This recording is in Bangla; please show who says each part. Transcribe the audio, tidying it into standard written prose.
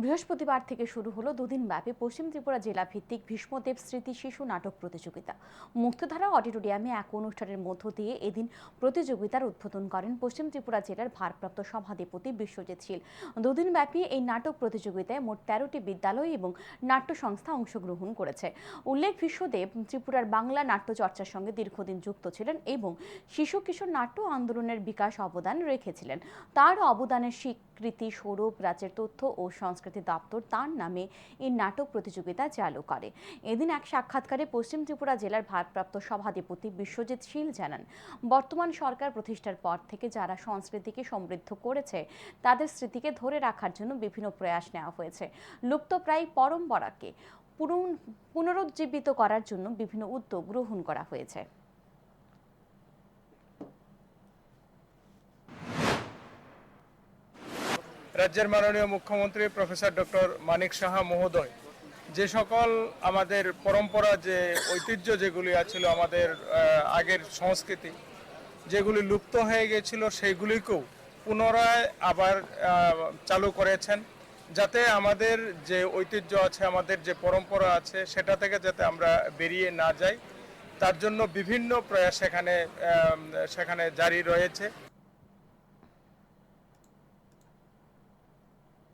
Speaker 1: বৃহস্পতিবার থেকে শুরু হলো দুদিনব্যাপী পশ্চিম ত্রিপুরা জেলা ভিত্তিক ভীষ্মদেব স্মৃতি শিশু নাটক প্রতিযোগিতা। মুক্তধারা অডিটোরিয়ামে এক অনুষ্ঠানের মধ্য দিয়ে এদিন প্রতিযোগিতার উদ্বোধন করেন পশ্চিম ত্রিপুরা জেলার ভারপ্রাপ্ত সভাধিপতি বিশ্বজিৎ শীল। দুদিনব্যাপী এই নাটক প্রতিযোগিতায় মোট 13টি বিদ্যালয় এবং নাট্য সংস্থা অংশগ্রহণ করেছে। উল্লেখ, বিশ্বদেব ত্রিপুরার বাংলা নাট্য চর্চার সঙ্গে দীর্ঘদিন যুক্ত ছিলেন এবং শিশু কিশোর নাট্য আন্দোলনের বিকাশ অবদান রেখেছিলেন। তার অবদানের স্বীকৃতি স্বরূপ রাজ্যের তথ্য ও সংস্কৃতি দপ্তর তার নামে এই নাটক প্রতিযোগিতা চালু করে। এদিন এক সাক্ষাৎকারে পশ্চিম ত্রিপুরা জেলার ভারপ্রাপ্ত সভাধিপতি বিশ্বজিৎ শীল জানান, বর্তমান সরকার প্রতিষ্ঠার পর থেকে যারা সংস্কৃতিকে সমৃদ্ধ করেছে তাদের স্মৃতিকে ধরে রাখার জন্য বিভিন্ন প্রয়াস নেওয়া হয়েছে। লুপ্তপ্রায় পরম্পরাকে পুনরুজ্জীবিত করার জন্য বিভিন্ন উদ্যোগ গ্রহণ করা হয়েছে।
Speaker 2: রাজ্যের মাননীয় মুখ্যমন্ত্রী প্রফেসর ডক্টর মানিক সাহা মহোদয় যে সকল আমাদের পরম্পরা, যে ঐতিহ্য যেগুলি আছিল, আমাদের আগের সংস্কৃতি যেগুলি লুপ্ত হয়ে গেছিল, সেইগুলিকেও পুনরায় আবার চালু করেছেন, যাতে আমাদের যে ঐতিহ্য আছে, আমাদের যে পরম্পরা আছে, সেটা থেকে যাতে আমরা বেরিয়ে না যাই, তার জন্য বিভিন্ন প্রয়াস সেখানে জারি রয়েছে।